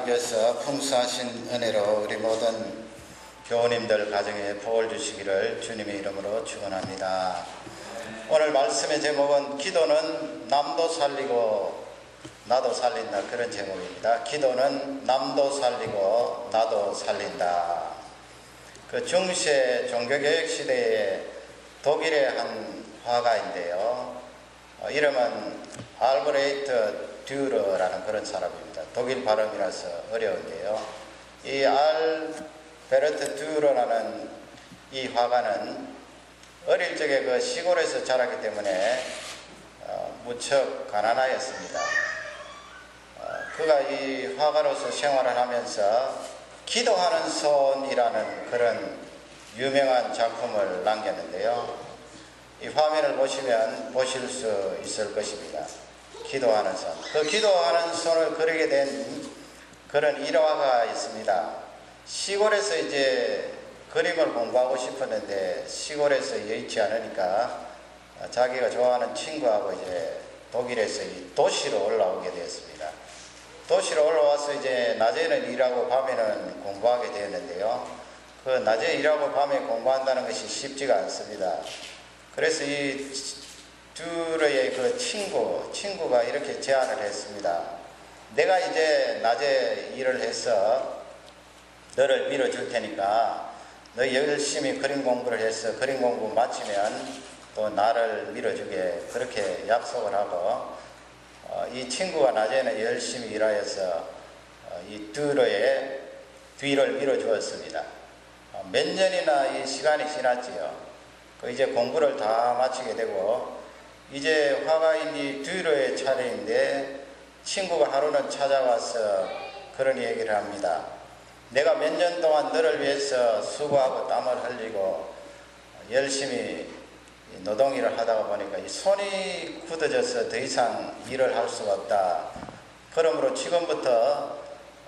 하나님께서 풍성하신 은혜로 우리 모든 교우님들 가정에 복을 주시기를 주님의 이름으로 축원합니다. 오늘 말씀의 제목은 기도는 남도 살리고 나도 살린다, 그런 제목입니다. 기도는 남도 살리고 나도 살린다. 그 중세 종교개혁 시대에 독일의 한 화가인데요, 이름은 알브레히트 듀러라는 그런 사람입니다. 독일 발음이라서 어려운데요, 이 알베르트 듀러라는 이 화가는 어릴 적에 그 시골에서 자랐기 때문에 무척 가난하였습니다. 그가 이 화가로서 생활을 하면서 기도하는 손이라는 그런 유명한 작품을 남겼는데요, 이 화면을 보시면 보실 수 있을 것입니다. 기도하는 손. 그 기도하는 손을 그리게 된 그런 일화가 있습니다. 시골에서 이제 그림을 공부하고 싶었는데 시골에서 여의치 않으니까 자기가 좋아하는 친구하고 이제 독일에서 이 도시로 올라오게 되었습니다. 도시로 올라와서 이제 낮에는 일하고 밤에는 공부하게 되었는데요, 그 낮에 일하고 밤에 공부한다는 것이 쉽지가 않습니다. 그래서 이 듀러의 그 친구가 이렇게 제안을 했습니다. 내가 이제 낮에 일을 해서 너를 밀어줄 테니까 너 열심히 그림 공부를 해서 그림 공부 마치면 또 나를 밀어주게, 그렇게 약속을 하고 이 친구가 낮에는 열심히 일하여서 이 듀러의 뒤를 밀어주었습니다. 몇 년이나 이 시간이 지났지요. 이제 공부를 다 마치게 되고 이제 화가인 이 듀러의 차례인데 친구가 하루는 찾아와서 그런 얘기를 합니다. 내가 몇 년 동안 너를 위해서 수고하고 땀을 흘리고 열심히 노동일을 하다가 보니까 이 손이 굳어져서 더 이상 일을 할 수가 없다. 그러므로 지금부터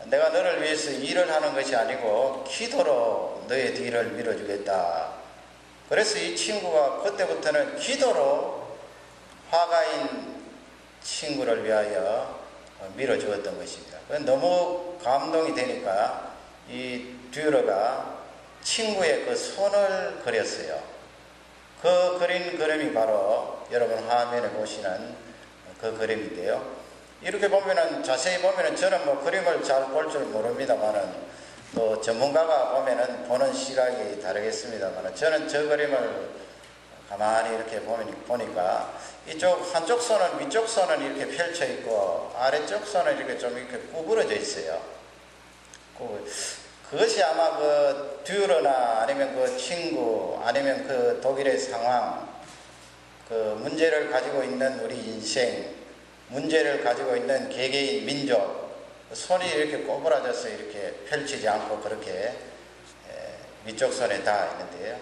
내가 너를 위해서 일을 하는 것이 아니고 기도로 너의 뒤를 밀어주겠다. 그래서 이 친구가 그때부터는 기도로 화가인 친구를 위하여 밀어주었던 것입니다. 너무 감동이 되니까 이 듀러가 친구의 그 손을 그렸어요. 그 그린 그림이 바로 여러분 화면에 보시는 그 그림인데요, 이렇게 보면은 자세히 보면은 저는 뭐 그림을 잘 볼 줄 모릅니다만은 또 전문가가 보면은 보는 시각이 다르겠습니다만 저는 저 그림을 가만히 이렇게 보니까 이쪽 한쪽 손은 위쪽 손은 이렇게 펼쳐 있고 아래쪽 손은 이렇게 좀 이렇게 구부러져 있어요. 그것이 아마 그 듀러나 아니면 그 친구 아니면 그 독일의 상황, 그 문제를 가지고 있는 우리 인생, 문제를 가지고 있는 개개인 민족, 손이 이렇게 꼬부라져서 이렇게 펼치지 않고 그렇게 위쪽 손에 닿아 있는데요,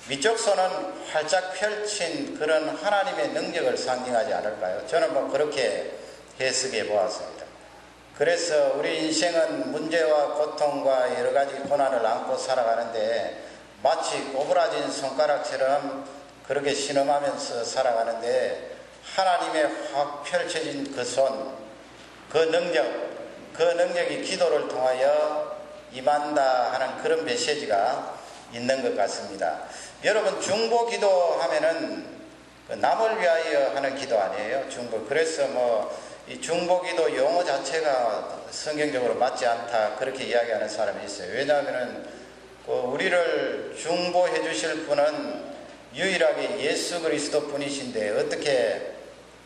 위쪽 손은 활짝 펼친 그런 하나님의 능력을 상징하지 않을까요? 저는 뭐 그렇게 해석해 보았습니다. 그래서 우리 인생은 문제와 고통과 여러 가지 고난을 안고 살아가는데 마치 꼬부라진 손가락처럼 그렇게 신음하면서 살아가는데 하나님의 확 펼쳐진 그 손, 그 능력이 기도를 통하여 임한다 하는 그런 메시지가 있는 것 같습니다. 여러분, 중보 기도 하면은 남을 위하여 하는 기도 아니에요? 중보. 그래서 뭐 이 중보 기도 용어 자체가 성경적으로 맞지 않다, 그렇게 이야기하는 사람이 있어요. 왜냐하면은 우리를 중보해 주실 분은 유일하게 예수 그리스도 뿐이신데 어떻게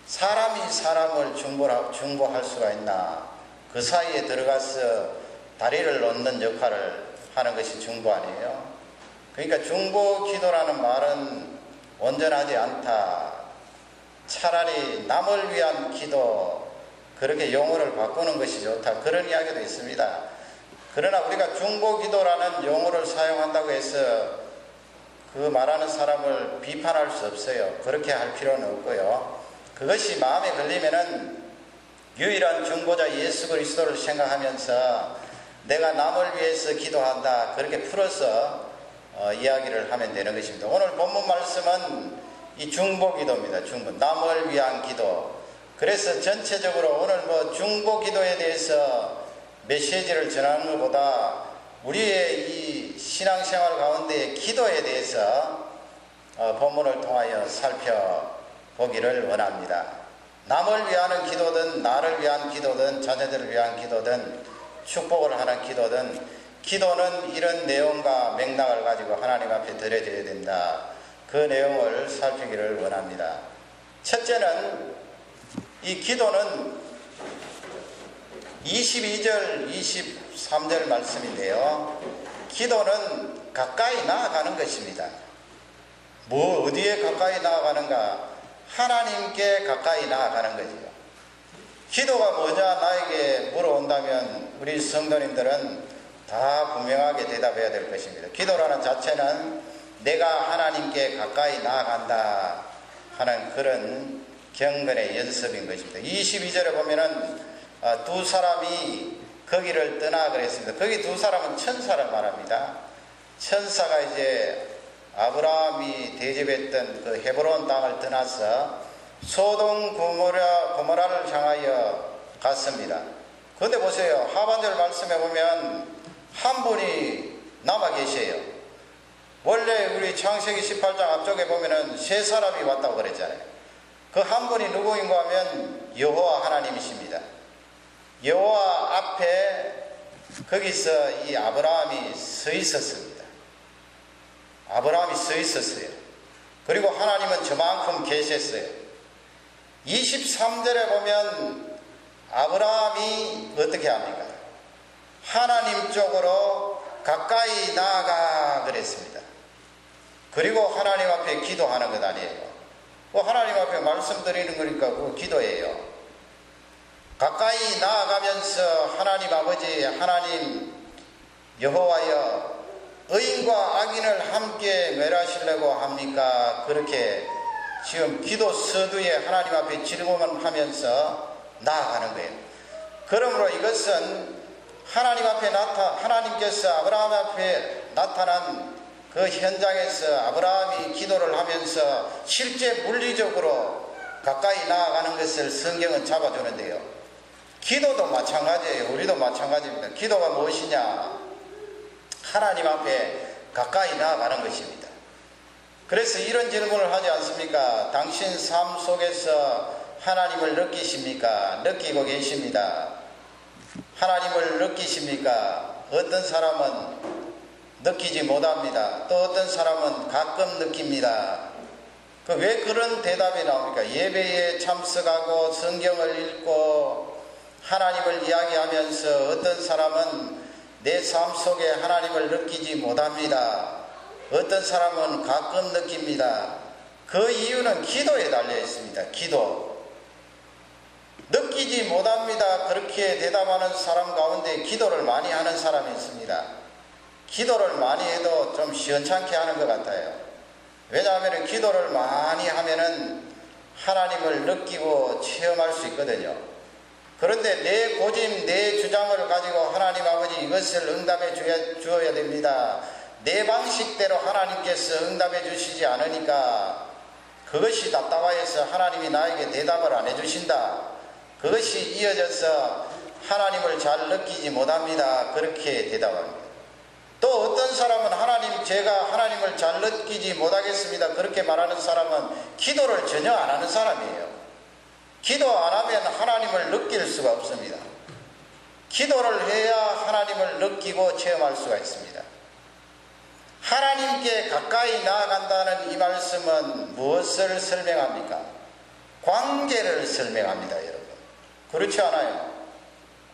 사람이 사람을 중보할 수가 있나? 그 사이에 들어가서 다리를 놓는 역할을 하는 것이 중보 아니에요? 그러니까 중보 기도라는 말은 온전하지 않다. 차라리 남을 위한 기도, 그렇게 용어를 바꾸는 것이 좋다, 그런 이야기도 있습니다. 그러나 우리가 중보 기도라는 용어를 사용한다고 해서 그 말하는 사람을 비판할 수 없어요. 그렇게 할 필요는 없고요, 그것이 마음에 걸리면은 유일한 중보자 예수 그리스도를 생각하면서 내가 남을 위해서 기도한다, 그렇게 풀어서 이야기를 하면 되는 것입니다. 오늘 본문 말씀은 이 중보 기도입니다. 중보, 남을 위한 기도. 그래서 전체적으로 오늘 중보 기도에 대해서 메시지를 전하는 것보다 우리의 이 신앙생활 가운데 기도에 대해서 본문을 통하여 살펴보기를 원합니다. 남을 위하는 기도든 나를 위한 기도든 자녀들을 위한 기도든 축복을 하는 기도든 기도는 이런 내용과 맥락을 가지고 하나님 앞에 드려져야 된다. 그 내용을 살피기를 원합니다. 첫째는 이 기도는 22절 23절 말씀인데요. 기도는 가까이 나아가는 것입니다. 어디에 가까이 나아가는가? 하나님께 가까이 나아가는 거지요. 기도가 뭐냐 나에게 물어온다면 우리 성도님들은 다 분명하게 대답해야 될 것입니다. 기도라는 자체는 내가 하나님께 가까이 나아간다 하는 그런 경건의 연습인 것입니다. 22절에 보면은 두 사람이 거기를 떠나 그랬습니다. 거기 두 사람은 천사를 말합니다. 천사가 이제 아브라함이 대접했던 그 헤브론 땅을 떠나서 소돔 고모라를 향하여 갔습니다. 그런데 보세요. 하반절 말씀에 보면 한 분이 남아 계세요. 원래 우리 창세기 18장 앞쪽에 보면은 세 사람이 왔다고 그랬잖아요. 그 한 분이 누구인가 하면 여호와 하나님이십니다. 여호와 앞에 거기서 이 아브라함이 서 있었습니다. 아브라함이 서 있었어요. 그리고 하나님은 저만큼 계셨어요. 23절에 보면 아브라함이 어떻게 합니까? 하나님 쪽으로 가까이 나아가 그랬습니다. 그리고 하나님 앞에 기도하는 것 아니에요. 하나님 앞에 말씀드리는 거니까 그 기도예요. 가까이 나아가면서 하나님 아버지 하나님 여호와여 의인과 악인을 함께 멸하시려고 합니까? 그렇게 지금 기도 서두에 하나님 앞에 질문하면서 나아가는 거예요. 그러므로 이것은 하나님께서 아브라함 앞에 나타난 그 현장에서 아브라함이 기도를 하면서 실제 물리적으로 가까이 나아가는 것을 성경은 잡아주는데요. 기도도 마찬가지예요. 우리도 마찬가지입니다. 기도가 무엇이냐? 하나님 앞에 가까이 나아가는 것입니다. 그래서 이런 질문을 하지 않습니까? 당신 삶 속에서 하나님을 느끼십니까? 느끼고 계십니다. 하나님을 느끼십니까? 어떤 사람은 느끼지 못합니다. 또 어떤 사람은 가끔 느낍니다. 왜 그런 대답이 나옵니까? 예배에 참석하고 성경을 읽고 하나님을 이야기하면서 어떤 사람은 내 삶 속에 하나님을 느끼지 못합니다. 어떤 사람은 가끔 느낍니다. 그 이유는 기도에 달려 있습니다. 기도. 느끼지 못합니다. 그렇게 대답하는 사람 가운데 기도를 많이 하는 사람이 있습니다. 기도를 많이 해도 좀 시원찮게 하는 것 같아요. 왜냐하면 기도를 많이 하면은 하나님을 느끼고 체험할 수 있거든요. 그런데 내 고집, 내 주장을 가지고 하나님 아버지 이것을 응답해 주어야 됩니다. 내 방식대로 하나님께서 응답해 주시지 않으니까 그것이 답답해서 하나님이 나에게 대답을 안 해주신다. 그것이 이어져서 하나님을 잘 느끼지 못합니다. 그렇게 대답합니다. 또 어떤 사람은 제가 하나님을 잘 느끼지 못하겠습니다. 그렇게 말하는 사람은 기도를 전혀 안 하는 사람이에요. 기도 안 하면 하나님을 느낄 수가 없습니다. 기도를 해야 하나님을 느끼고 체험할 수가 있습니다. 하나님께 가까이 나아간다는 이 말씀은 무엇을 설명합니까? 관계를 설명합니다, 여러분. 그렇지 않아요?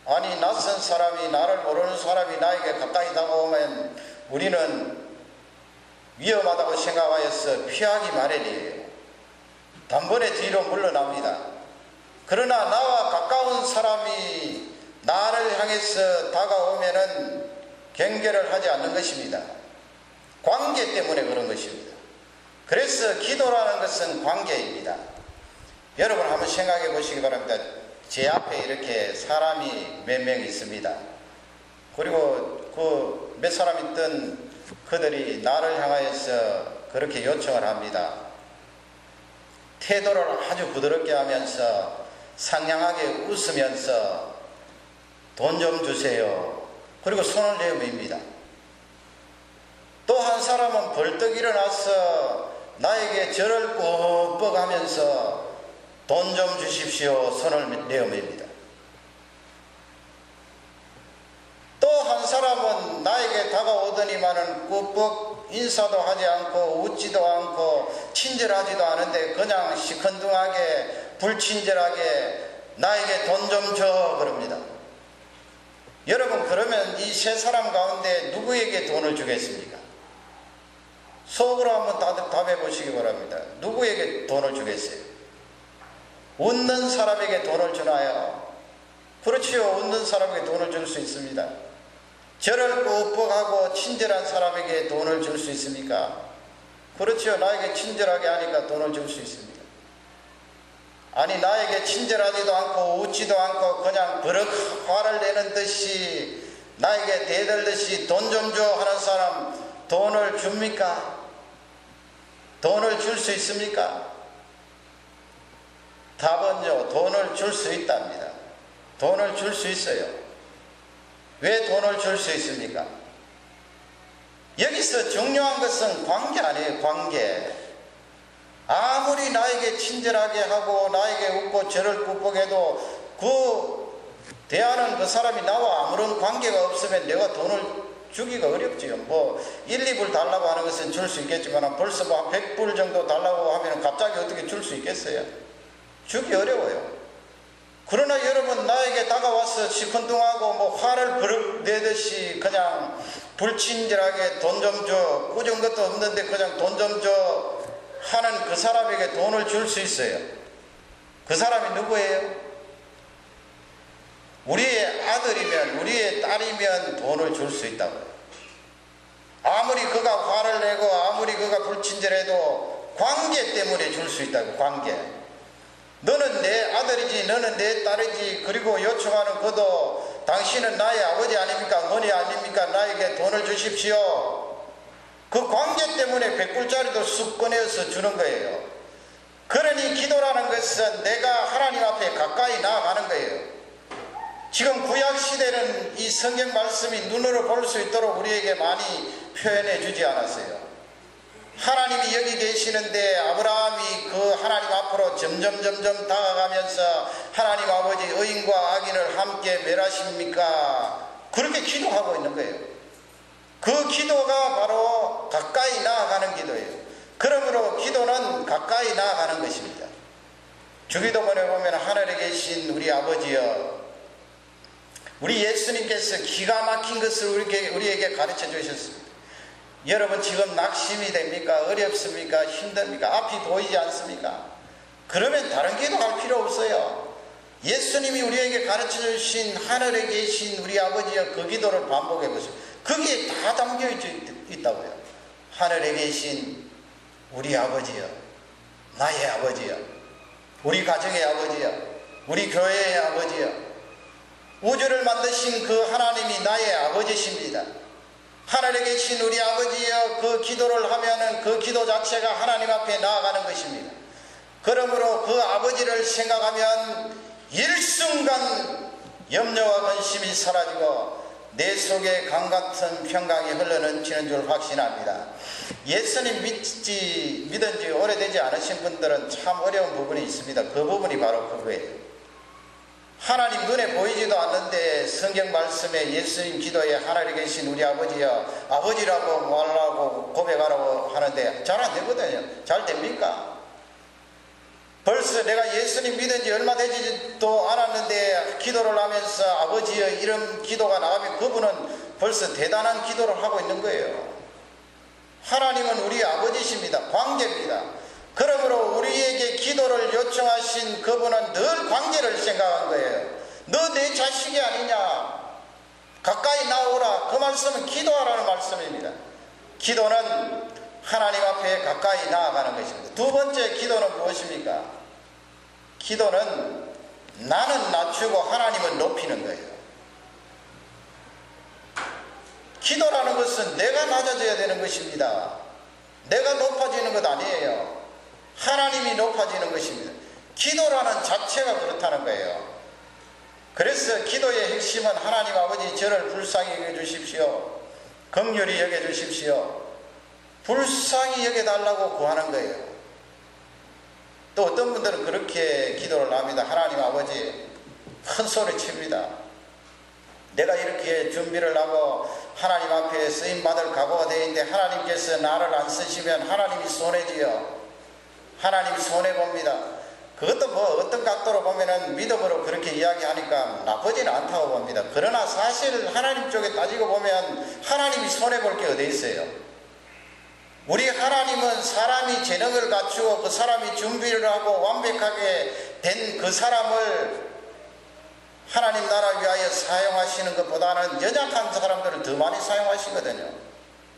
아니, 낯선 사람이, 나를 모르는 사람이 나에게 가까이 다가오면 우리는 위험하다고 생각하여서 피하기 마련이에요. 단번에 뒤로 물러납니다. 그러나 나와 가까운 사람이 나를 향해서 다가오면은 경계를 하지 않는 것입니다. 관계 때문에 그런 것입니다. 그래서 기도라는 것은 관계입니다. 여러분 한번 생각해 보시기 바랍니다. 제 앞에 이렇게 사람이 몇 명 있습니다. 그리고 그 몇 사람 있던 그들이 나를 향하여서 그렇게 요청을 합니다. 태도를 아주 부드럽게 하면서 상냥하게 웃으면서 돈 좀 주세요. 그리고 손을 내밀입니다. 또 한 사람은 벌떡 일어나서 나에게 절을 꾹꾹 하면서 돈 좀 주십시오. 손을 내밀입니다. 또 한 사람은 나에게 다가오더니만은 꾹꾹 인사도 하지 않고 웃지도 않고 친절하지도 않은데 그냥 시큰둥하게 불친절하게 나에게 돈 좀 줘 그럽니다. 여러분, 그러면 이 세 사람 가운데 누구에게 돈을 주겠습니까? 속으로 한번 답해 보시기 바랍니다. 누구에게 돈을 주겠어요? 웃는 사람에게 돈을 주나요? 그렇지요. 웃는 사람에게 돈을 줄 수 있습니다. 저를 꾹꾹하고 친절한 사람에게 돈을 줄 수 있습니까? 그렇지요. 나에게 친절하게 하니까 돈을 줄 수 있습니다. 아니, 나에게 친절하지도 않고 웃지도 않고 그냥 버럭 화를 내는 듯이 나에게 대들듯이 돈 좀 줘 하는 사람 돈을 줍니까? 돈을 줄 수 있습니까? 답은요, 돈을 줄 수 있답니다. 돈을 줄 수 있어요. 왜 돈을 줄 수 있습니까? 여기서 중요한 것은 관계 아니에요. 관계. 아무리 나에게 친절하게 하고 나에게 웃고 저를 꾹꾹해도 그 대하는 그 사람이 나와 아무런 관계가 없으면 내가 돈을 주기가 어렵지요. 뭐 1, 2불 달라고 하는 것은 줄 수 있겠지만 벌써 뭐 100불 정도 달라고 하면 갑자기 어떻게 줄 수 있겠어요? 주기 어려워요. 그러나 여러분, 나에게 다가와서 시큰둥하고 뭐 화를 버럭 내듯이 그냥 불친절하게 돈 좀 줘, 꾸준 것도 없는데 그냥 돈 좀 줘 하는 그 사람에게 돈을 줄 수 있어요. 그 사람이 누구예요? 우리의 아들이면 우리의 딸이면 돈을 줄 수 있다고요. 아무리 그가 화를 내고 아무리 그가 불친절해도 관계 때문에 줄 수 있다고. 관계. 너는 내 아들이지, 너는 내 딸이지, 그리고 요청하는 그도 당신은 나의 아버지 아닙니까? 어머니 아닙니까? 나에게 돈을 주십시오. 그 관계 때문에 100불짜리도 쑥 꺼내서 주는 거예요. 그러니 기도라는 것은 내가 하나님 앞에 가까이 나아가는 거예요. 지금 구약시대는 이 성경 말씀이 눈으로 볼 수 있도록 우리에게 많이 표현해 주지 않았어요. 하나님이 여기 계시는데 아브라함이 그 하나님 앞으로 점점 다가가면서 하나님 아버지, 의인과 악인을 함께 멸하십니까? 그렇게 기도하고 있는 거예요. 그 기도가 바로 가까이 나아가는 기도예요. 그러므로 기도는 가까이 나아가는 것입니다. 주기도문에 보면 하늘에 계신 우리 아버지여, 우리 예수님께서 기가 막힌 것을 우리에게 가르쳐 주셨습니다. 여러분, 지금 낙심이 됩니까? 어렵습니까? 힘듭니까? 앞이 보이지 않습니까? 그러면 다른 기도할 필요 없어요. 예수님이 우리에게 가르쳐 주신 하늘에 계신 우리 아버지여, 그 기도를 반복해 보세요. 거기에 다 담겨 있다고요. 하늘에 계신 우리 아버지여, 나의 아버지여, 우리 가정의 아버지여, 우리 교회의 아버지여, 우주를 만드신 그 하나님이 나의 아버지십니다. 하늘에 계신 우리 아버지여, 그 기도를 하면은 그 기도 자체가 하나님 앞에 나아가는 것입니다. 그러므로 그 아버지를 생각하면 일순간 염려와 근심이 사라지고 내 속에 강같은 평강이 흘러넘치는 줄 확신합니다. 예수님 믿은 지 오래되지 않으신 분들은 참 어려운 부분이 있습니다. 그 부분이 바로 그거예요. 하나님 눈에 보이지도 않는데 성경 말씀에 예수님 기도에 하늘에 계신 우리 아버지여, 아버지라고 말하고 고백하라고 하는데 잘 안 되거든요. 잘 됩니까? 벌써 내가 예수님 믿은 지 얼마 되지도 않았는데 기도를 하면서 아버지여 이런 기도가 나가면 그분은 벌써 대단한 기도를 하고 있는 거예요. 하나님은 우리 아버지십니다. 관계입니다. 그러므로 우리에게 기도를 요청하신 그분은 늘 관계를 생각한 거예요. 너 내 자식이 아니냐? 가까이 나오라. 그 말씀은 기도하라는 말씀입니다. 기도는 하나님 앞에 가까이 나아가는 것입니다. 두 번째 기도는 무엇입니까? 기도는 나는 낮추고 하나님은 높이는 거예요. 기도라는 것은 내가 낮아져야 되는 것입니다. 내가 높아지는 것 아니에요. 하나님이 높아지는 것입니다. 기도라는 자체가 그렇다는 거예요. 그래서 기도의 핵심은 하나님 아버지 저를 불쌍히 여겨주십시오. 긍휼히 여겨주십시오. 불쌍히 여겨달라고 구하는 거예요. 또 어떤 분들은 그렇게 기도를 합니다. 하나님 아버지 큰 소리 칩니다. 내가 이렇게 준비를 하고 하나님 앞에 쓰임받을 각오가 되어 있는데 하나님께서 나를 안 쓰시면 하나님이 손해지요. 하나님이 손해봅니다. 그것도 뭐 어떤 각도로 보면은 믿음으로 그렇게 이야기하니까 나쁘지는 않다고 봅니다. 그러나 사실 하나님 쪽에 따지고 보면 하나님이 손해볼 게 어디 있어요? 우리 하나님은 사람이 재능을 갖추고 그 사람이 준비를 하고 완벽하게 된 그 사람을 하나님 나라 위하여 사용하시는 것보다는 연약한 사람들을 더 많이 사용하시거든요.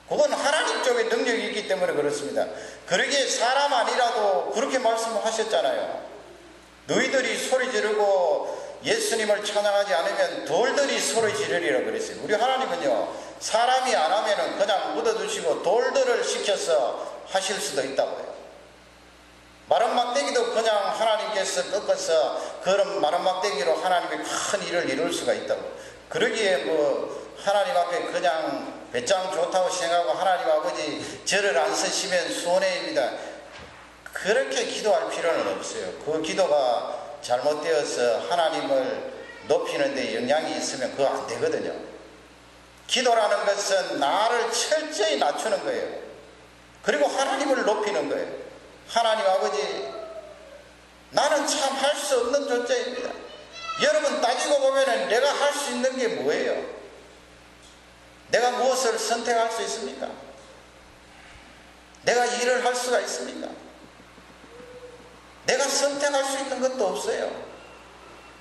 그건 하나님 쪽의 능력이 있기 때문에 그렇습니다. 그러기에 사람 아니라도 그렇게 말씀하셨잖아요. 너희들이 소리 지르고 예수님을 찬양하지 않으면 돌들이 소리 지르리라고 그랬어요. 우리 하나님은요, 사람이 안 하면은 그냥 묻어두시고 돌들을 시켜서 하실 수도 있다고요. 마른 막대기도 그냥 하나님께서 꺾어서 그런 마른 막대기로 하나님이 큰 일을 이룰 수가 있다고. 그러기에 뭐 하나님 앞에 그냥 배짱 좋다고 생각하고 하나님 아버지 저를 안 쓰시면 손해입니다. 그렇게 기도할 필요는 없어요. 그 기도가 잘못되어서 하나님을 높이는 데 영향이 있으면 그거 안 되거든요. 기도라는 것은 나를 철저히 낮추는 거예요. 그리고 하나님을 높이는 거예요. 하나님 아버지, 나는 참 할 수 없는 존재입니다. 여러분 따지고 보면 내가 할 수 있는 게 뭐예요? 내가 무엇을 선택할 수 있습니까? 내가 일을 할 수가 있습니까? 내가 선택할 수 있는 것도 없어요.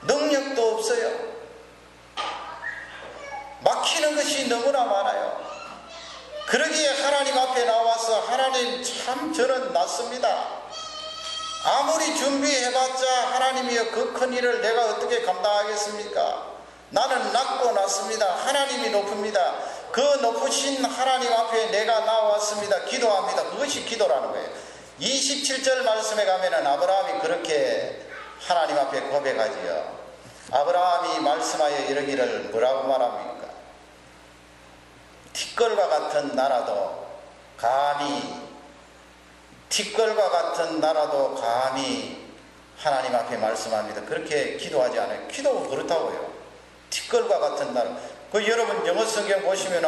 능력도 없어요. 막히는 것이 너무나 많아요. 그러기에 하나님 앞에 나와서 하나님 참 저는 낫습니다. 아무리 준비해봤자 하나님이여 그 큰 일을 내가 어떻게 감당하겠습니까? 나는 낮고 낮습니다. 하나님이 높습니다. 그 높으신 하나님 앞에 내가 나왔습니다. 기도합니다. 그것이 기도라는 거예요. 27절 말씀에 가면은 아브라함이 그렇게 하나님 앞에 고백하지요. 아브라함이 말씀하여 이르기를 뭐라고 말합니까? 티끌과 같은 나라도 감히 하나님 앞에 말씀합니다. 그렇게 기도하지 않아요. 기도가 그렇다고요. 티끌과 같은 나라. 그 여러분 영어 성경 보시면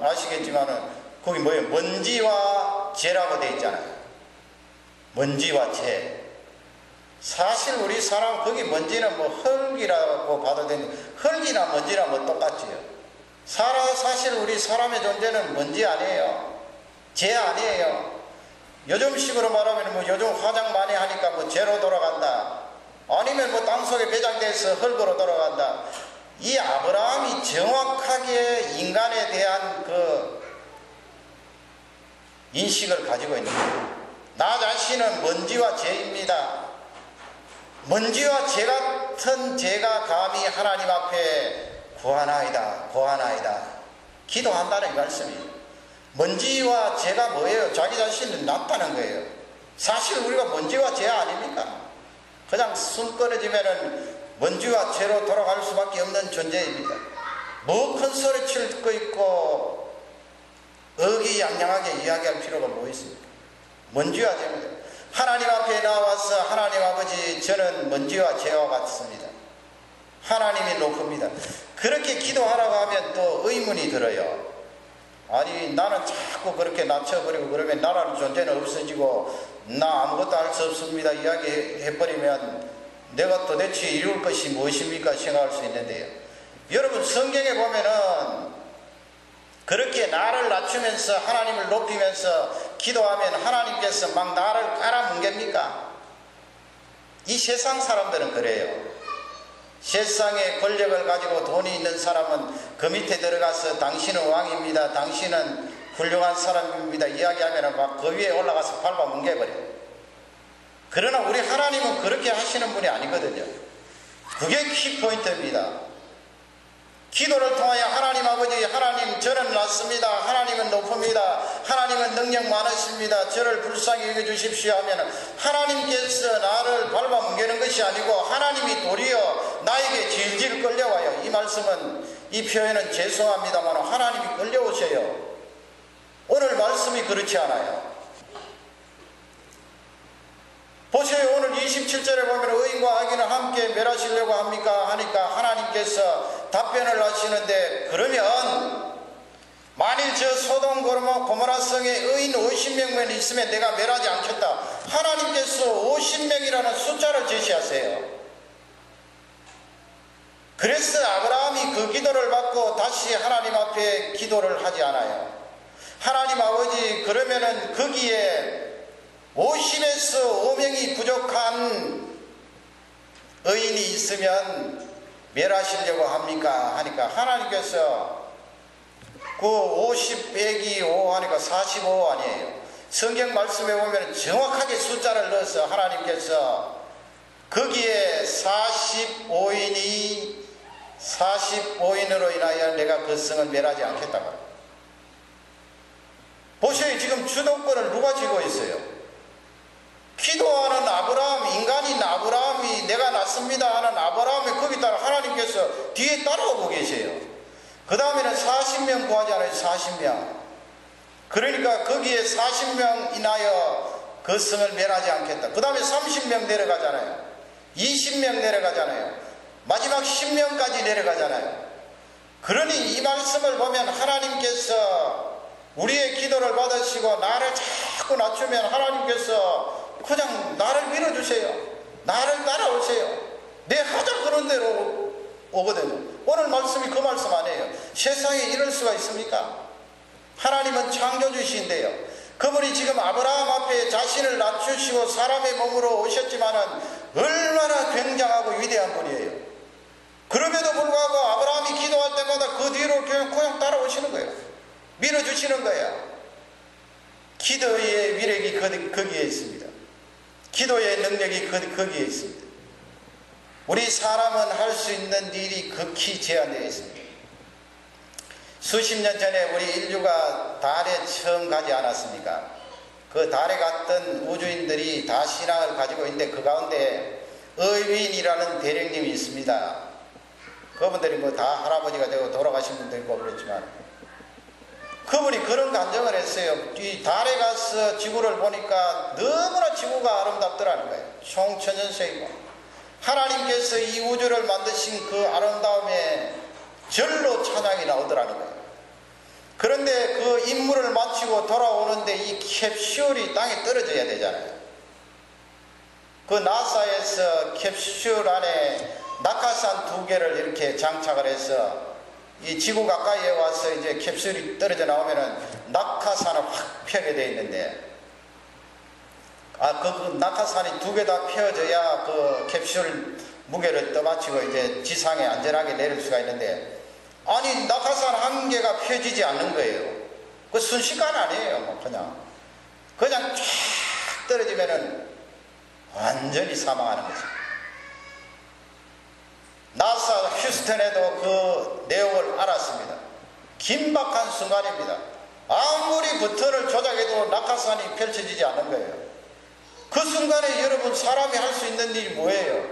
아시겠지만은 거기 뭐예요? 먼지와 재라고 되어 있잖아요. 먼지와 재. 사실 우리 사람 거기 먼지는 뭐 흙이라고 봐도 되는데 흙이나 먼지나 뭐 똑같지요. 사실 우리 사람의 존재는 먼지 아니에요. 재 아니에요. 요즘식으로 말하면 뭐 요즘 화장 많이 하니까 뭐 재로 돌아간다. 아니면 뭐 땅속에 배장돼서 흙으로 돌아간다. 이 아브라함이 정확하게 인간에 대한 그 인식을 가지고 있는 거예요. 나 자신은 먼지와 재입니다. 먼지와 재 같은 제가 감히 하나님 앞에 구하나이다. 기도한다는 이 말씀이에요. 먼지와 재가 뭐예요? 자기 자신은 낫다는 거예요. 사실 우리가 먼지와 재 아닙니까? 그냥 숨 끊어지면은 먼지와 재로 돌아갈 수밖에 없는 존재입니다. 뭐 큰 소리치를 듣고 있고 의기양양하게 이야기할 필요가 뭐 있습니까? 먼지와 재입니다. 하나님 앞에 나와서 하나님 아버지 저는 먼지와 재와 같습니다. 하나님이 높습니다. 그렇게 기도하라고 하면 또 의문이 들어요. 아니 나는 자꾸 그렇게 낮춰버리고 그러면 나라는 존재는 없어지고 나 아무것도 할 수 없습니다 이야기해버리면 내가 도대체 이룰 것이 무엇입니까 생각할 수 있는데요. 여러분 성경에 보면은 그렇게 나를 낮추면서 하나님을 높이면서 기도하면 하나님께서 막 나를 깔아뭉갭니까? 이 세상 사람들은 그래요. 세상의 권력을 가지고 돈이 있는 사람은 그 밑에 들어가서 당신은 왕입니다. 당신은 훌륭한 사람입니다. 이야기하면 막 그 위에 올라가서 밟아 뭉개버려요. 그러나 우리 하나님은 그렇게 하시는 분이 아니거든요. 그게 키포인트입니다. 기도를 통하여 하나님 아버지, 하나님 저는 낮습니다. 하나님은 높습니다. 하나님은 능력 많으십니다. 저를 불쌍히 여겨주십시오 하면 하나님께서 나를 밟아뭉개는 것이 아니고 하나님이 도리어 나에게 질질 끌려와요. 이 말씀은, 이 표현은 죄송합니다만 하나님이 끌려오세요. 오늘 말씀이 그렇지 않아요. 보세요. 오늘 27절에 보면 의인과 악인은 함께 멸하시려고 합니까? 하니까 하나님께서 답변을 하시는데, 그러면 만일 저 소돔 고모라 성에 의인 50명만 있으면 내가 멸하지 않겠다. 하나님께서 50명이라는 숫자를 제시하세요. 그래서 아브라함이 그 기도를 받고 다시 하나님 앞에 기도를 하지 않아요. 하나님 아버지, 그러면은 거기에 50에서 5명이 부족한 의인이 있으면 멸하시려고 합니까? 하니까 하나님께서 그 50 빼기 5 하니까 45 아니에요. 성경 말씀에 보면 정확하게 숫자를 넣어서 하나님께서 거기에 45인으로 인하여 내가 그 성을 멸하지 않겠다고. 보세요. 지금 주도권을 누가 쥐고 있어요? 기도하는 아브라함, 인간인 아브라함이 내가 낫습니다 하는 아브라함이 거기 따라 하나님께서 뒤에 따라오고 계세요. 그 다음에는 40명 구하잖아요. 40명. 그러니까 거기에 40명 인하여 그 성을 멸하지 않겠다. 그 다음에 30명 내려가잖아요. 20명 내려가잖아요. 마지막 10명까지 내려가잖아요. 그러니 이 말씀을 보면 하나님께서 우리의 기도를 받으시고 나를 자꾸 낮추면 하나님께서 그냥 나를 밀어주세요. 나를 따라오세요. 내 하자 그런 대로 오거든요. 오늘 말씀이 그 말씀 아니에요. 세상에 이럴 수가 있습니까? 하나님은 창조주신데요. 그분이 지금 아브라함 앞에 자신을 낮추시고 사람의 몸으로 오셨지만은 얼마나 굉장하고 위대한 분이에요. 그럼에도 불구하고 아브라함이 기도할 때마다 그 뒤로 그냥 따라오시는 거예요. 밀어주시는 거예요. 기도의 위력이 거기에 있습니다. 기도의 능력이 거기에 있습니다. 우리 사람은 할 수 있는 일이 극히 제한되어 있습니다. 수십 년 전에 우리 인류가 달에 처음 가지 않았습니까? 그 달에 갔던 우주인들이 다 신앙을 가지고 있는데 그 가운데 의윈이라는 대령님이 있습니다. 그분들이 뭐 다 할아버지가 되고 돌아가신 분도 있고 그렇지만 그분이 그런 간증을 했어요. 이 달에 가서 지구를 보니까 너무나 지구가 아름답더라는 거예요. 총천연색이고 하나님께서 이 우주를 만드신 그 아름다움에 절로 찬양이 나오더라는 거예요. 그런데 그 임무를 마치고 돌아오는데 이 캡슐이 땅에 떨어져야 되잖아요. 그 나사에서 캡슐 안에 낙하산 2개를 이렇게 장착을 해서 이 지구 가까이에 와서 이제 캡슐이 떨어져 나오면은 낙하산을 확 펴게 돼 있는데, 그 낙하산이 2개 다 펴져야 그 캡슐 무게를 떠받치고 이제 지상에 안전하게 내릴 수가 있는데, 아니 낙하산 1개가 펴지지 않는 거예요. 그 순식간 아니에요. 뭐 그냥 쫙 떨어지면은 완전히 사망하는 거죠. 나사 휴스턴에도 그 내용을 알았습니다. 긴박한 순간입니다. 아무리 버튼을 조작해도 낙하산이 펼쳐지지 않는 거예요. 그 순간에 여러분 사람이 할 수 있는 일이 뭐예요?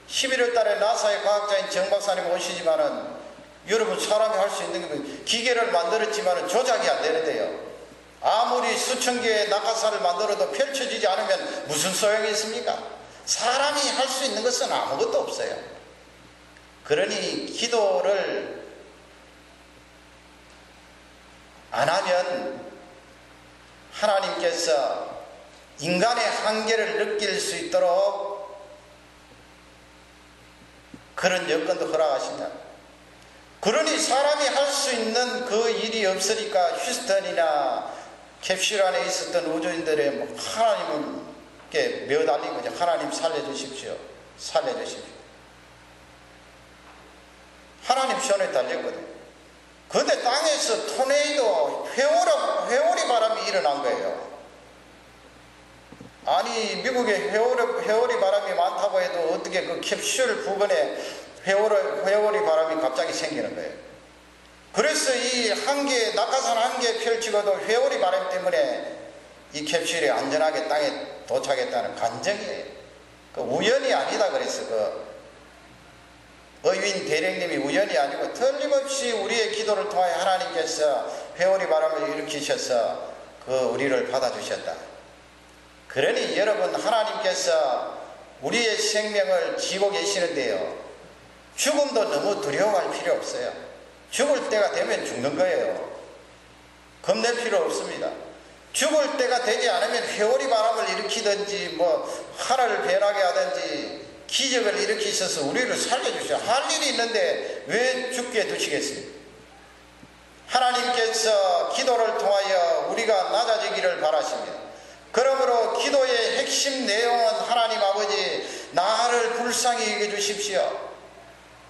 11월 달에 나사의 과학자인 정 박사님 오시지만은 여러분 사람이 할 수 있는 게 기계를 만들었지만은 조작이 안 되는데요. 아무리 수천 개의 낙하산을 만들어도 펼쳐지지 않으면 무슨 소용이 있습니까? 사람이 할 수 있는 것은 아무것도 없어요. 그러니 기도를 안 하면 하나님께서 인간의 한계를 느낄 수 있도록 그런 여건도 허락하신다. 그러니 사람이 할 수 있는 그 일이 없으니까 휴스턴이나 캡슐 안에 있었던 우주인들의 하나님께 매달린 거죠. 하나님 살려주십시오. 살려주십시오. 하나님 손에 달렸거든요. 그런데 땅에서 토네이도 회오리 바람이 일어난 거예요. 아니 미국에 회오리 바람이 많다고 해도 어떻게 그 캡슐 부근에 회오리 바람이 갑자기 생기는 거예요. 그래서 이 한계, 낙하산 한 개 펼치고도 회오리 바람 때문에 이 캡슐이 안전하게 땅에 도착했다는 간증이에요. 그 우연이 아니다 그래서 그 의윈 대령님이 우연이 아니고 틀림없이 우리의 기도를 통하여 하나님께서 회오리 바람을 일으키셔서 그 우리를 받아주셨다. 그러니 여러분, 하나님께서 우리의 생명을 지고 계시는데요, 죽음도 너무 두려워할 필요 없어요. 죽을 때가 되면 죽는 거예요. 겁낼 필요 없습니다. 죽을 때가 되지 않으면 회오리 바람을 일으키든지 하늘을 변하게 하든지 기적을 일으키셔서 우리를 살려주셔. 할 일이 있는데 왜 죽게 두시겠습니까? 하나님께서 기도를 통하여 우리가 낮아지기를 바라십니다. 그러므로 기도의 핵심 내용은 하나님 아버지, 나를 불쌍히 여겨주십시오.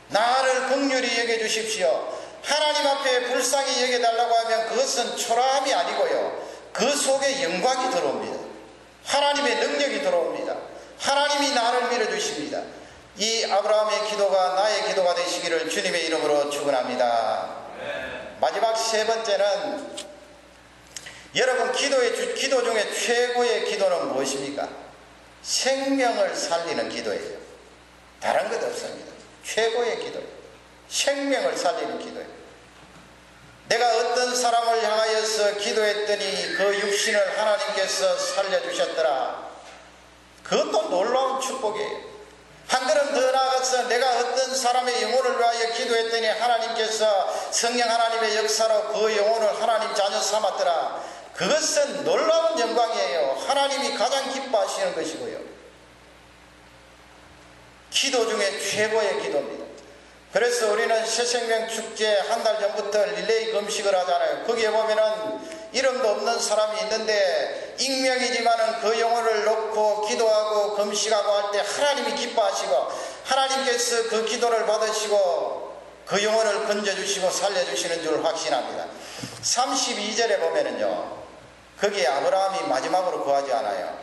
나를 긍휼히 여겨주십시오. 하나님 앞에 불쌍히 여겨달라고 하면 그것은 초라함이 아니고요, 그 속에 영광이 들어옵니다. 하나님의 능력이 들어옵니다. 하나님이 나를 밀어주십니다. 이 아브라함의 기도가 나의 기도가 되시기를 주님의 이름으로 축원합니다. 마지막 세 번째는, 여러분, 기도 중에 최고의 기도는 무엇입니까? 생명을 살리는 기도예요. 다른 것 없습니다. 최고의 기도예요. 생명을 살리는 기도예요. 내가 어떤 사람을 향하여서 기도했더니 그 육신을 하나님께서 살려주셨더라. 그것도 놀라운 축복이에요. 한 걸음 더 나아가서 내가 어떤 사람의 영혼을 위하여 기도했더니 하나님께서 성령 하나님의 역사로 그 영혼을 하나님 자녀 삼았더라. 그것은 놀라운 영광이에요. 하나님이 가장 기뻐하시는 것이고요. 기도 중에 최고의 기도입니다. 그래서 우리는 새생명 축제 한 달 전부터 릴레이 금식을 하잖아요. 거기에 보면은 이름도 없는 사람이 있는데 익명이지만은 그 영혼을 놓고 기도하고 금식하고 할 때 하나님이 기뻐하시고 하나님께서 그 기도를 받으시고 그 영혼을 건져주시고 살려주시는 줄 확신합니다. 32절에 보면은요, 거기에 아브라함이 마지막으로 구하지 않아요.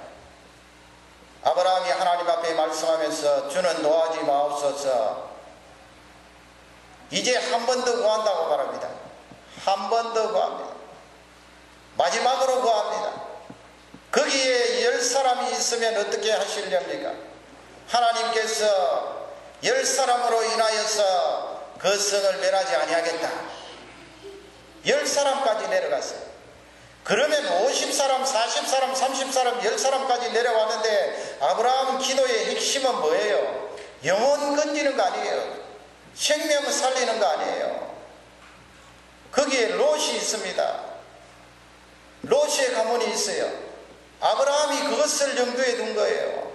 아브라함이 하나님 앞에 말씀하면서 주는 노하지 마옵소서, 이제 한 번 더 구한다고 말합니다. 한 번 더 구합니다. 마지막으로 구합니다. 거기에 10사람이 있으면 어떻게 하시렵니까? 하나님께서 10사람으로 인하여서 그 성을 멸하지 아니하겠다. 10사람까지 내려갔어요. 그러면 50사람, 40사람, 30사람, 10사람까지 내려왔는데 아브라함 기도의 핵심은 뭐예요? 영혼 건지는 거 아니에요. 생명을 살리는 거 아니에요. 거기에 롯이 있습니다. 롯의 가문이 있어요. 아브라함이 그것을 염두에 둔 거예요.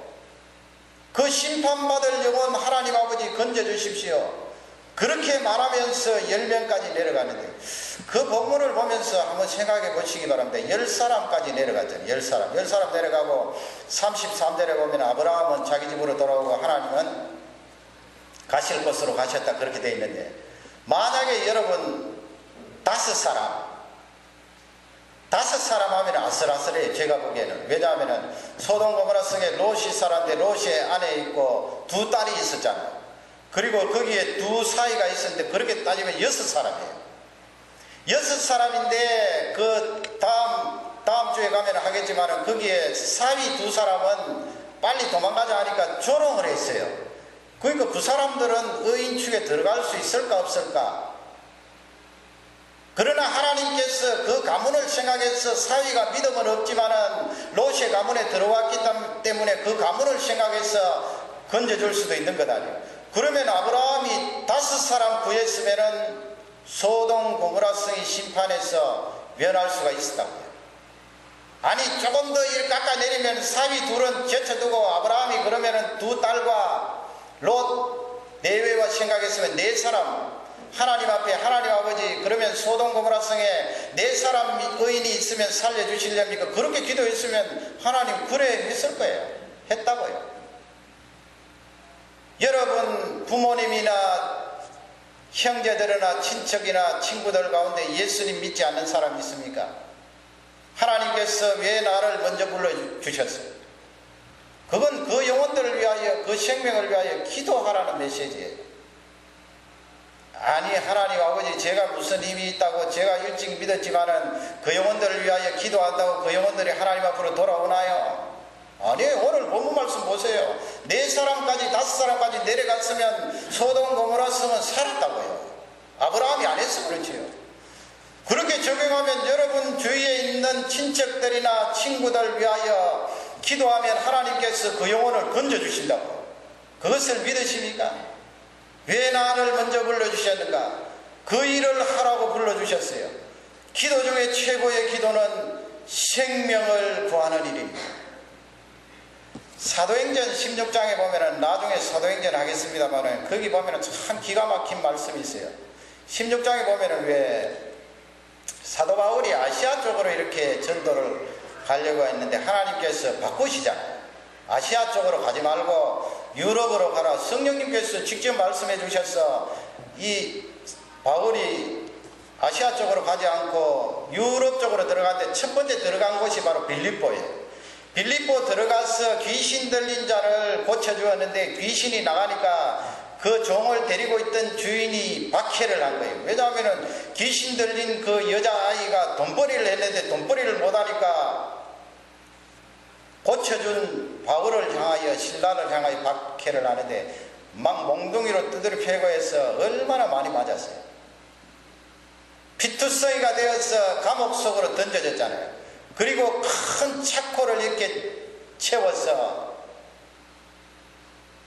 그 심판받을 영혼 하나님 아버지 건져주십시오. 그렇게 말하면서 10명까지 내려가는데, 그 본문을 보면서 한번 생각해 보시기 바랍니다. 10사람까지 내려갔죠. 10사람 내려가고 33절에 보면 아브라함은 자기 집으로 돌아오고 하나님은 가실 곳으로 가셨다, 그렇게 되어 있는데, 만약에 여러분 5사람 하면 아슬아슬해요. 제가 보기에는. 왜냐하면 소돔 고모라 성에 롯이 살았는데 롯의 아내 있고 두 딸이 있었잖아요. 그리고 거기에 두 사이가 있었는데, 그렇게 따지면 6사람이에요 6사람인데 그 다음 주에 가면 하겠지만 거기에 사위 2사람은 빨리 도망가자 하니까 조롱을 했어요. 그러니까 그 사람들은 의인축에 들어갈 수 있을까 없을까? 그러나 하나님께서 그 가문을 생각해서 사위가 믿음은 없지만은 롯의 가문에 들어왔기 때문에 그 가문을 생각해서 건져줄 수도 있는 것 아니에요. 그러면 아브라함이 5사람 구했으면은 소돔 고모라 성이 심판해서 면할 수가 있었다고요. 아니 조금 더 이렇게 깎아내리면 사위 둘은 제쳐두고 아브라함이 그러면은 두 딸과 롯 내외와 생각했으면 4사람 하나님 앞에 하나님 아버지, 그러면 소돔 고모라 성에 4사람 의인이 있으면 살려주시렵니까? 그렇게 기도했으면 하나님 그래 했을 거예요. 했다고요. 여러분 부모님이나 형제들이나 친척이나 친구들 가운데 예수님 믿지 않는 사람이 있습니까? 하나님께서 왜 나를 먼저 불러주셨어요? 그건 그 영혼들을 위하여, 그 생명을 위하여 기도하라는 메시지예요. 아니 하나님 아버지 제가 무슨 힘이 있다고 제가 일찍 믿었지만은 그 영혼들을 위하여 기도한다고 그 영혼들이 하나님 앞으로 돌아오나요? 아니 오늘 본문 말씀 보세요. 4사람까지 5사람까지 내려갔으면 소돔 고모라 성은 살았다고요. 아브라함이 안 했어 그렇지요. 그렇게 적용하면 여러분 주위에 있는 친척들이나 친구들 위하여 기도하면 하나님께서 그 영혼을 건져주신다고. 그것을 믿으십니까? 왜 나를 먼저 불러주셨는가? 그 일을 하라고 불러주셨어요. 기도 중에 최고의 기도는 생명을 구하는 일입니다. 사도행전 16장에 보면은 나중에 사도행전 하겠습니다만 거기 보면은 참 기가 막힌 말씀이 있어요. 16장에 보면은 왜 사도 바울이 아시아 쪽으로 이렇게 전도를 가려고 했는데 하나님께서 바꾸시잖아요. 아시아 쪽으로 가지 말고 유럽으로 가라. 성령님께서 직접 말씀해 주셔서 이 바울이 아시아 쪽으로 가지 않고 유럽 쪽으로 들어갔는데 첫 번째 들어간 곳이 바로 빌립보예요. 빌립보 들어가서 귀신 들린 자를 고쳐주었는데 귀신이 나가니까 그 종을 데리고 있던 주인이 박해를 한 거예요. 왜냐하면 귀신 들린 그 여자아이가 돈벌이를 했는데 돈벌이를 못하니까 고쳐준 바울을 향하여 신라를 향하여 박해를 하는데 막 몽둥이로 두드려 패고 해서 얼마나 많이 맞았어요. 피투성이가 되어서 감옥 속으로 던져졌잖아요. 그리고 큰 차코를 이렇게 채워서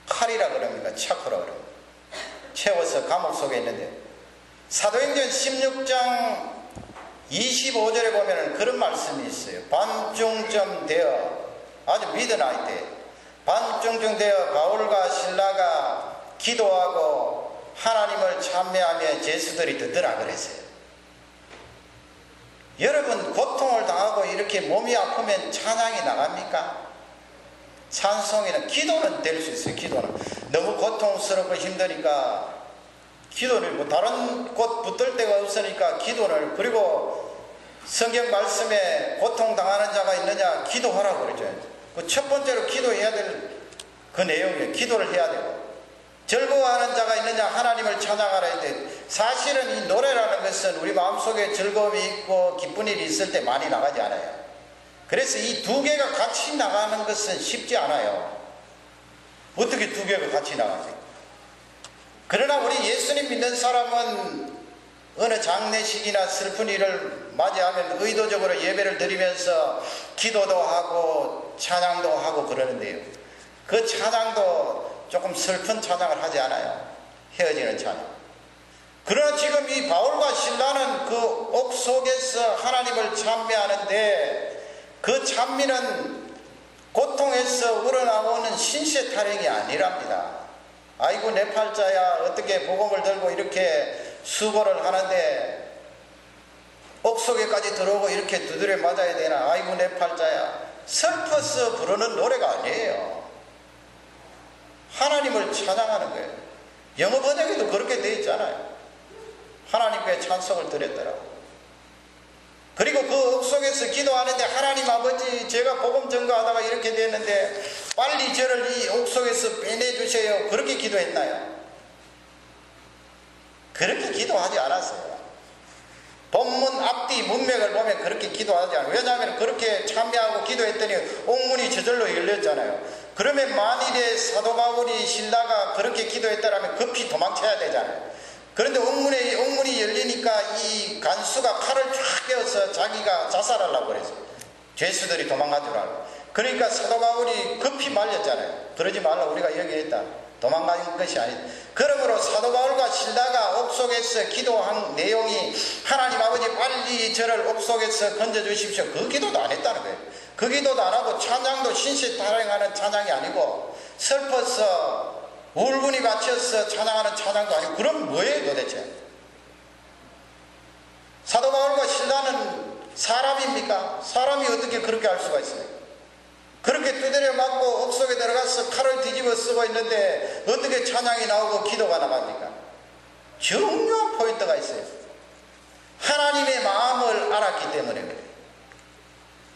칼이라 그럽니까? 차코라 그럽니다. 채워서 감옥 속에 있는데 사도행전 16장 25절에 보면 그런 말씀이 있어요. 밤중쯤 되어 아주 미드나잇 때 밤중쯤 되어 바울과 실라가 기도하고 하나님을 찬미하며 제수들이 듣더라 그랬어요. 여러분 고통을 당하고 이렇게 몸이 아프면 찬양이 나갑니까? 찬송이는 기도는 될 수 있어요. 기도는 너무 고통스럽고 힘드니까 기도를 뭐 다른 곳 붙들 데가 없으니까 기도를 그리고 성경 말씀에 고통당하는 자가 있느냐 기도하라고 그러죠. 그 첫 번째로 기도해야 될 그 내용이에요. 기도를 해야 되고 즐거워하는 자가 있느냐 하나님을 찬양하라 했는데 사실은 이 노래라는 것은 우리 마음속에 즐거움이 있고 기쁜 일이 있을 때 많이 나가지 않아요. 그래서 이 두 개가 같이 나가는 것은 쉽지 않아요. 어떻게 두 개가 같이 나가지? 그러나 우리 예수님 믿는 사람은 어느 장례식이나 슬픈 일을 맞이하면 의도적으로 예배를 드리면서 기도도 하고 찬양도 하고 그러는데요. 그 찬양도 조금 슬픈 찬양을 하지 않아요. 헤어지는 찬양. 그러나 지금 이 바울과 실라는 그 옥 속에서 하나님을 찬미하는데 그 찬미는 고통에서 우러나오는 신세 타령이 아니랍니다. 아이고 내 팔자야 어떻게 복음을 들고 이렇게 수고를 하는데 옥 속에까지 들어오고 이렇게 두드려 맞아야 되나. 아이고 내 팔자야. 슬퍼서 부르는 노래가 아니에요. 하나님을 찬양하는 거예요. 영어 번역에도 그렇게 되어 있잖아요. 하나님께 찬송을 드렸더라고. 그리고 그 옥 속에서 기도하는데 하나님 아버지 제가 복음 전가하다가 이렇게 됐는데 빨리 저를 이 옥 속에서 빼내주세요. 그렇게 기도했나요? 그렇게 기도하지 않았어요. 본문 앞뒤 문맥을 보면 그렇게 기도하지 않아요. 왜냐하면 그렇게 참여하고 기도했더니 옥문이 저절로 열렸잖아요. 그러면 만일에 사도 바울이 신라가 그렇게 기도했다면 급히 도망쳐야 되잖아요. 그런데 옥문이 열리니까 이 간수가 칼을 쫙 껴서 자기가 자살하려고 그랬어요. 죄수들이 도망가더라고. 그러니까 사도 바울이 급히 말렸잖아요. 그러지 말라 우리가 얘기했다. 도망가는 것이 아니다. 그러므로 사도 바울과 실라가 옥 속에서 기도한 내용이 하나님 아버지 빨리 저를 옥 속에서 건져주십시오. 그 기도도 안 했다는 거예요. 그 기도도 안 하고 찬양도 신세 타령하는 찬양이 아니고 슬퍼서 울분이 갇혀서 찬양하는 찬양도 아니고 그럼 뭐예요 도대체? 사도 바울과 실라는 사람입니까? 사람이 어떻게 그렇게 할 수가 있어요? 그렇게 두드려 맞고 옥 속에 들어가서 칼을 뒤집어 쓰고 있는데 어떻게 찬양이 나오고 기도가 나갑니까? 중요한 포인트가 있어요. 하나님의 마음을 알았기 때문에 그래요.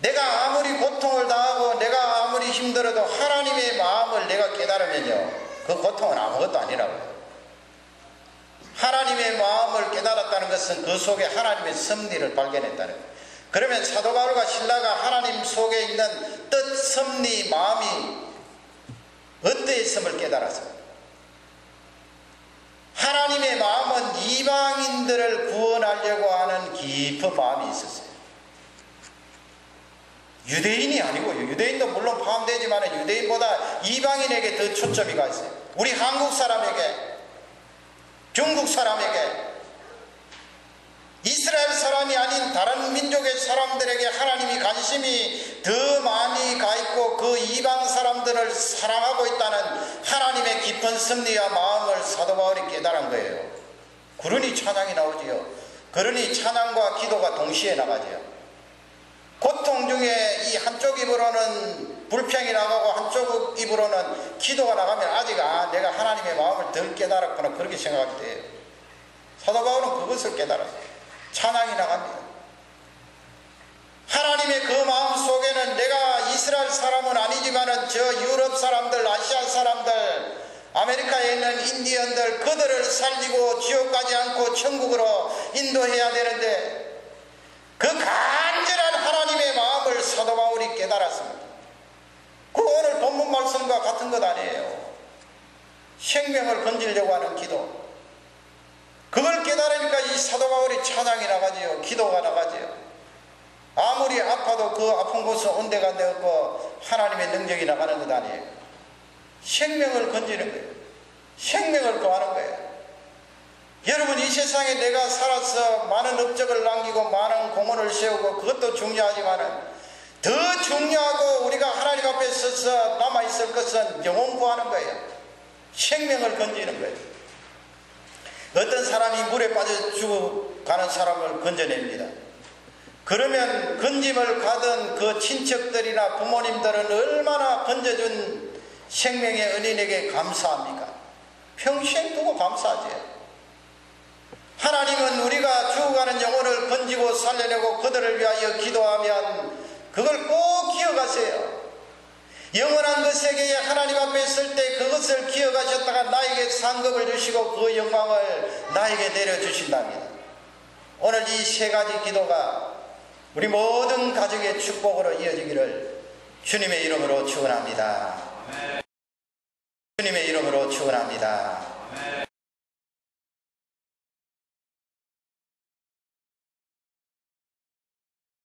내가 아무리 고통을 당하고 내가 아무리 힘들어도 하나님의 마음을 내가 깨달으면요 그 고통은 아무것도 아니라고요. 하나님의 마음을 깨달았다는 것은 그 속에 하나님의 섭리를 발견했다는 거예요. 그러면 사도 바울과 신라가 하나님 속에 있는 뜻, 섭리, 마음이 어떠했음을 깨달았습니다. 하나님의 마음은 이방인들을 구원하려고 하는 깊은 마음이 있었어요. 유대인이 아니고요. 유대인도 물론 포함되지만 유대인보다 이방인에게 더 초점이 가 있어요. 우리 한국 사람에게, 중국 사람에게, 이스라엘 사람이 아닌 다른 민족의 사람들에게 하나님이 관심이 더 많이 가 있고 그 이방 사람들을 사랑하고 있다는 하나님의 깊은 섭리와 마음을 사도 바울이 깨달은 거예요. 그러니 찬양이 나오지요. 그러니 찬양과 기도가 동시에 나가지요. 고통 중에 이 한쪽 입으로는 불평이 나가고 한쪽 입으로는 기도가 나가면 아직 내가 하나님의 마음을 덜 깨달았구나 그렇게 생각이 돼요. 사도 바울은 그것을 깨달았어요. 찬양이 나갑니다. 하나님의 그 마음 속에는 내가 이스라엘 사람은 아니지만 저 유럽 사람들, 아시아 사람들, 아메리카에 있는 인디언들 그들을 살리고 지옥 가지 않고 천국으로 인도해야 되는데 그 간절한 하나님의 마음을 사도 바울이 깨달았습니다. 그 오늘 본문 말씀과 같은 것 아니에요. 생명을 건지려고 하는 기도. 그걸 깨달으니까 이 사도 바울이 찬양이 나가지요. 기도가 나가지요. 아무리 아파도 그 아픈 곳은 온데간데 없고 하나님의 능력이 나가는 것 아니에요. 생명을 건지는 거예요. 생명을 구하는 거예요. 여러분 이 세상에 내가 살아서 많은 업적을 남기고 많은 공헌을 세우고 그것도 중요하지만 더 중요하고 우리가 하나님 앞에 서서 남아있을 것은 영혼 구하는 거예요. 생명을 건지는 거예요. 어떤 사람이 물에 빠져 죽어가는 사람을 건져냅니다. 그러면 건짐을 가던 그 친척들이나 부모님들은 얼마나 건져준 생명의 은인에게 감사합니까? 평생 두고 감사하죠. 하나님은 우리가 죽어가는 영혼을 건지고 살려내고 그들을 위하여 기도하면 그걸 꼭 기억하세요. 영원한 그 세계에 하나님 앞에 있을 때 그것을 기억하셨다가 나에게 상급을 주시고 그 영광을 나에게 내려주신답니다. 오늘 이 세 가지 기도가 우리 모든 가족의 축복으로 이어지기를 주님의 이름으로 축원합니다. 주님의 이름으로 축원합니다.